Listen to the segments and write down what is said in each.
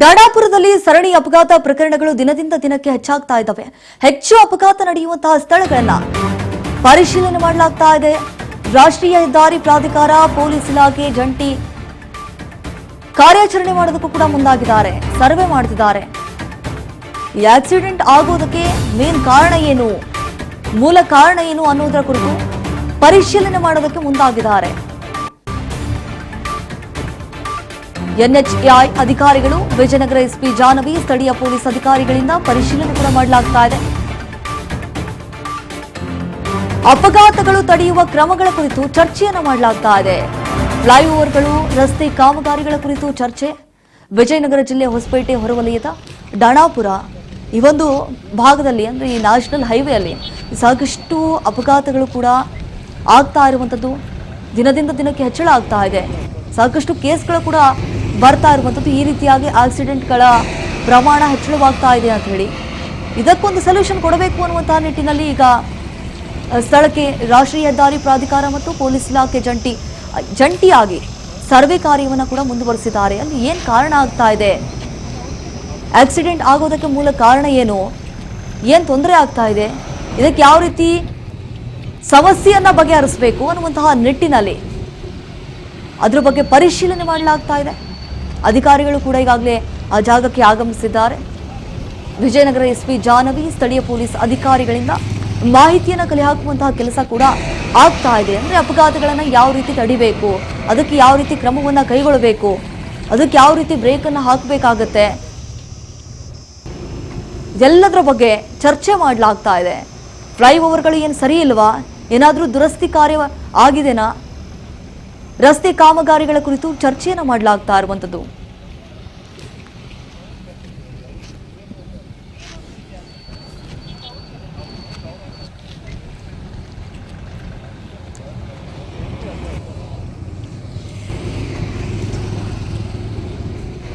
ಡಾಡಾಪುರದಲ್ಲಿ ಸರಣಿ ಅಪಘಾತ ಪ್ರಕರಣಗಳು ದಿನದಿಂದ ದಿನಕ್ಕೆ ಹೆಚ್ಚಾಗ್ತಾ ಇದ್ದಾವೆ. ಹೆಚ್ಚು ಅಪಘಾತ ನಡೆಯುವಂತಹ ಸ್ಥಳಗಳನ್ನ ಪರಿಶೀಲನೆ ಮಾಡಲಾಗ್ತಾ ಇದೆ. ರಾಷ್ಟ್ರೀಯ ಹೆದ್ದಾರಿ ಪ್ರಾಧಿಕಾರ, ಪೊಲೀಸ್ ಇಲಾಖೆ ಜಂಟಿ ಕಾರ್ಯಾಚರಣೆ ಮಾಡೋದಕ್ಕೂ ಕೂಡ ಮುಂದಾಗಿದ್ದಾರೆ. ಸರ್ವೆ ಮಾಡ್ತಿದ್ದಾರೆ. ಈ ಆಕ್ಸಿಡೆಂಟ್ ಆಗೋದಕ್ಕೆ ಮೇನ್ ಕಾರಣ ಏನು, ಮೂಲ ಕಾರಣ ಏನು ಅನ್ನೋದರ ಕುರಿತು ಪರಿಶೀಲನೆ ಮಾಡೋದಕ್ಕೆ ಮುಂದಾಗಿದ್ದಾರೆ. ಎನ್ಎಚ್ಎಐ ಅಧಿಕಾರಿಗಳು, ವಿಜಯನಗರ ಎಸ್ಪಿ ಜಾಹ್ನವಿ, ಸ್ಥಳೀಯ ಪೊಲೀಸ್ ಅಧಿಕಾರಿಗಳಿಂದ ಪರಿಶೀಲನೆ ಕೂಡ ಮಾಡಲಾಗ್ತಾ ಇದೆ. ಅಪಘಾತಗಳು ತಡೆಯುವ ಕ್ರಮಗಳ ಕುರಿತು ಚರ್ಚೆಯನ್ನು ಮಾಡಲಾಗ್ತಾ ಇದೆ. ಫ್ಲೈಓವರ್ಗಳು, ರಸ್ತೆ ಕಾಮಗಾರಿಗಳ ಕುರಿತು ಚರ್ಚೆ. ವಿಜಯನಗರ ಜಿಲ್ಲೆ ಹೊಸಪೇಟೆ ಹೊರವಲಯದ ಡಾಡಾಪುರ ಈ ಒಂದು ಭಾಗದಲ್ಲಿ, ಅಂದರೆ ಈ ನ್ಯಾಷನಲ್ ಹೈವೇ ಅಲ್ಲಿ ಸಾಕಷ್ಟು ಅಪಘಾತಗಳು ಕೂಡ ಆಗ್ತಾ ಇರುವಂಥದ್ದು. ದಿನದಿಂದ ದಿನಕ್ಕೆ ಹೆಚ್ಚಳ ಆಗ್ತಾ ಇದೆ. ಸಾಕಷ್ಟು ಕೇಸ್ಗಳು ಕೂಡ ಬರ್ತಾ ಇರುವಂಥದ್ದು. ಈ ರೀತಿಯಾಗಿ ಆಕ್ಸಿಡೆಂಟ್ಗಳ ಪ್ರಮಾಣ ಹೆಚ್ಚಳವಾಗ್ತಾ ಇದೆ ಅಂತ ಹೇಳಿ ಇದಕ್ಕೊಂದು ಸೊಲ್ಯೂಷನ್ ಕೊಡಬೇಕು ಅನ್ನುವಂತಹ ನಿಟ್ಟಿನಲ್ಲಿ ಈಗ ಸ್ಥಳಕ್ಕೆ ರಾಷ್ಟ್ರೀಯ ಹೆದ್ದಾರಿ ಪ್ರಾಧಿಕಾರ ಮತ್ತು ಪೊಲೀಸ್ ಇಲಾಖೆ ಜಂಟಿಯಾಗಿ ಸರ್ವೆ ಕಾರ್ಯವನ್ನು ಕೂಡ ಮುಂದುವರಿಸಿದ್ದಾರೆ. ಅಲ್ಲಿ ಏನು ಕಾರಣ ಆಗ್ತಾ ಇದೆ, ಆಕ್ಸಿಡೆಂಟ್ ಆಗೋದಕ್ಕೆ ಮೂಲ ಕಾರಣ ಏನು ತೊಂದರೆ ಆಗ್ತಾ ಇದೆ, ಇದಕ್ಕೆ ಯಾವ ರೀತಿ ಸಮಸ್ಯೆಯನ್ನ ಬಗೆಹರಿಸಬೇಕು ಅನ್ನುವಂತಹ ನಿಟ್ಟಿನಲ್ಲಿ ಅದರ ಬಗ್ಗೆ ಪರಿಶೀಲನೆ ಮಾಡಲಾಗ್ತಾ ಇದೆ. ಅಧಿಕಾರಿಗಳು ಕೂಡ ಈಗಾಗಲೇ ಆ ಜಾಗಕ್ಕೆ ಆಗಮಿಸಿದ್ದಾರೆ. ವಿಜಯನಗರ ಎಸ್ಪಿ ಜಾಹ್ನವಿ, ಸ್ಥಳೀಯ ಪೊಲೀಸ್ ಅಧಿಕಾರಿಗಳಿಂದ ಮಾಹಿತಿಯನ್ನು ಕಲೆ ಹಾಕುವಂತಹ ಕೆಲಸ ಕೂಡ ಆಗ್ತಾ ಇದೆ. ಅಂದರೆ ಅಪಘಾತಗಳನ್ನು ಯಾವ ರೀತಿ ತಡಿಬೇಕು, ಅದಕ್ಕೆ ಯಾವ ರೀತಿ ಕ್ರಮವನ್ನು ಕೈಗೊಳ್ಳಬೇಕು, ಅದಕ್ಕೆ ಯಾವ ರೀತಿ ಬ್ರೇಕನ್ನು ಹಾಕಬೇಕಾಗತ್ತೆ, ಎಲ್ಲದರ ಬಗ್ಗೆ ಚರ್ಚೆ ಮಾಡಲಾಗ್ತಾ ಇದೆ. ಫ್ಲೈಓವರ್ಗಳು ಏನು ಸರಿ ಇಲ್ವಾ, ಏನಾದರೂ ದುರಸ್ತಿ ಕಾರ್ಯ ಆಗಿದೆನಾ, ರಸ್ತೆ ಕಾಮಗಾರಿಗಳ ಕುರಿತು ಚರ್ಚೆಯನ್ನು ಮಾಡಲಾಗ್ತಾ ಇರುವಂಥದ್ದು.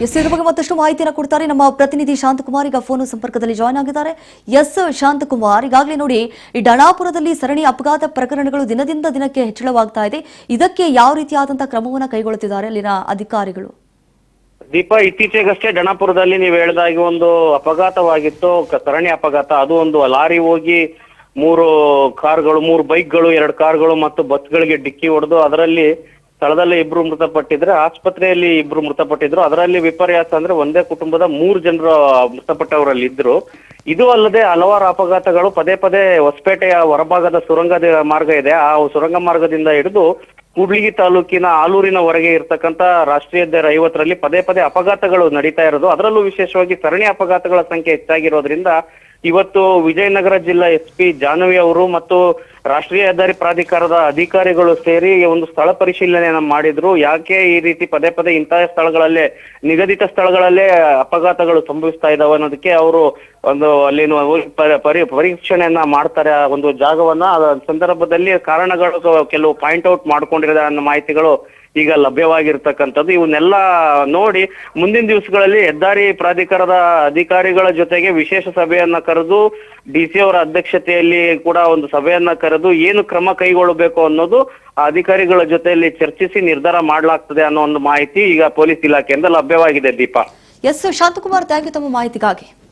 ಇದರ ಬಗ್ಗೆ ಮತ್ತಷ್ಟು ಮಾಹಿತಿಯನ್ನು ಕೊಡ್ತಾರೆ ನಮ್ಮ ಪ್ರತಿನಿಧಿ ಶಾಂತಕುಮಾರ್. ಈಗ ಫೋನ್ ಸಂಪರ್ಕದಲ್ಲಿ ಜಾಯ್ನ್ ಆಗಿದ್ದಾರೆ. ಎಸ್ ಶಾಂತಕುಮಾರ್, ಈಗಾಗಲೇ ನೋಡಿ ಈ ಡಾಡಾಪುರದಲ್ಲಿ ಸರಣಿ ಅಪಘಾತ ಪ್ರಕರಣಗಳು ದಿನದಿಂದ ದಿನಕ್ಕೆ ಹೆಚ್ಚಳವಾಗ್ತಾ ಇದೆ. ಇದಕ್ಕೆ ಯಾವ ರೀತಿಯಾದಂತಹ ಕ್ರಮವನ್ನು ಕೈಗೊಳ್ಳುತ್ತಿದ್ದಾರೆ ಅಲ್ಲಿನ ಅಧಿಕಾರಿಗಳು? ದೀಪಾ, ಇತ್ತೀಚೆಗಷ್ಟೇ ಡಾಡಾಪುರದಲ್ಲಿ ನೀವು ಹೇಳಿದಾಗಿ ಒಂದು ಅಪಘಾತವಾಗಿತ್ತು, ಸರಣಿ ಅಪಘಾತ. ಅದು ಒಂದು ಲಾರಿ ಹೋಗಿ 3 ಕಾರ್ಗಳು, 3 ಬೈಕ್ಗಳು, 2 ಕಾರ್ಗಳು ಮತ್ತು ಬಸ್ಗಳಿಗೆ ಡಿಕ್ಕಿ ಹೊಡೆದು ಅದರಲ್ಲಿ ಸ್ಥಳದಲ್ಲಿ 2 ಮೃತಪಟ್ಟಿದ್ರೆ, ಆಸ್ಪತ್ರೆಯಲ್ಲಿ 2 ಮೃತಪಟ್ಟಿದ್ರು. ಅದರಲ್ಲಿ ವಿಪರ್ಯಾಸ ಅಂದ್ರೆ ಒಂದೇ ಕುಟುಂಬದ 3 ಜನರು ಮೃತಪಟ್ಟವರಲ್ಲಿ ಇದ್ರು. ಇದು ಅಲ್ಲದೆ ಹಲವಾರು ಅಪಘಾತಗಳು ಪದೇ ಪದೇ ಹೊಸಪೇಟೆಯ ಹೊರಭಾಗದ ಸುರಂಗದ ಮಾರ್ಗ ಇದೆ, ಆ ಸುರಂಗ ಮಾರ್ಗದಿಂದ ಹಿಡಿದು ಕೂಡ್ಲಿಗಿ ತಾಲೂಕಿನ ಆಲೂರಿನವರೆಗೆ ಇರ್ತಕ್ಕಂಥ ರಾಷ್ಟ್ರೀಯ ಹೆದ್ದಾರಿ 50ರಲ್ಲಿ ಪದೇ ಪದೇ ಅಪಘಾತಗಳು ನಡೀತಾ ಇರೋದು. ಅದರಲ್ಲೂ ವಿಶೇಷವಾಗಿ ಸರಣಿ ಅಪಘಾತಗಳ ಸಂಖ್ಯೆ ಹೆಚ್ಚಾಗಿರೋದ್ರಿಂದ ಇವತ್ತು ವಿಜಯನಗರ ಜಿಲ್ಲಾ ಎಸ್ಪಿ ಜಾಹ್ನವಿ ಅವರು ಮತ್ತು ರಾಷ್ಟ್ರೀಯ ಹೆದ್ದಾರಿ ಪ್ರಾಧಿಕಾರದ ಅಧಿಕಾರಿಗಳು ಸೇರಿ ಒಂದು ಸ್ಥಳ ಪರಿಶೀಲನೆಯನ್ನ ಮಾಡಿದ್ರು. ಯಾಕೆ ಈ ರೀತಿ ಪದೇ ಪದೇ ಇಂತಹ ಸ್ಥಳಗಳಲ್ಲೇ, ನಿಗದಿತ ಸ್ಥಳಗಳಲ್ಲೇ ಅಪಘಾತಗಳು ಸಂಭವಿಸ್ತಾ ಇದಾವೆ ಅನ್ನೋದಕ್ಕೆ ಅವರು ಒಂದು ಅಲ್ಲಿನ ಪರೀಕ್ಷಣೆಯನ್ನ ಮಾಡ್ತಾರೆ. ಆ ಒಂದು ಜಾಗವನ್ನ ಸಂದರ್ಭದಲ್ಲಿ ಕಾರಣಗಳು ಕೆಲವು ಪಾಯಿಂಟ್ ಔಟ್ ಮಾಡ್ಕೊಂಡಿರೋ ಅನ್ನೋ ಮಾಹಿತಿಗಳು ಈಗ ಲಭ್ಯವಾಗಿರ್ತಕ್ಕಂಥದ್ದು. ಇವನ್ನೆಲ್ಲ ನೋಡಿ ಮುಂದಿನ ದಿವಸಗಳಲ್ಲಿ ಹೆದ್ದಾರಿ ಪ್ರಾಧಿಕಾರದ ಅಧಿಕಾರಿಗಳ ಜೊತೆಗೆ ವಿಶೇಷ ಸಭೆಯನ್ನ ಕರೆದು ಡಿಸಿ ಅವರ ಅಧ್ಯಕ್ಷತೆಯಲ್ಲಿ ಕೂಡ ಒಂದು ಸಭೆಯನ್ನ ಕರೆದು ಏನು ಕ್ರಮ ಕೈಗೊಳ್ಳಬೇಕು ಅನ್ನೋದು ಆ ಅಧಿಕಾರಿಗಳ ಜೊತೆಯಲ್ಲಿ ಚರ್ಚಿಸಿ ನಿರ್ಧಾರ ಮಾಡಲಾಗ್ತದೆ ಅನ್ನೋ ಒಂದು ಮಾಹಿತಿ ಈಗ ಪೊಲೀಸ್ ಇಲಾಖೆಯಿಂದ ಲಭ್ಯವಾಗಿದೆ. Deepa. S Shanthakumar, thank you ತಮ್ಮ ಮಾಹಿತಿಗಾಗಿ.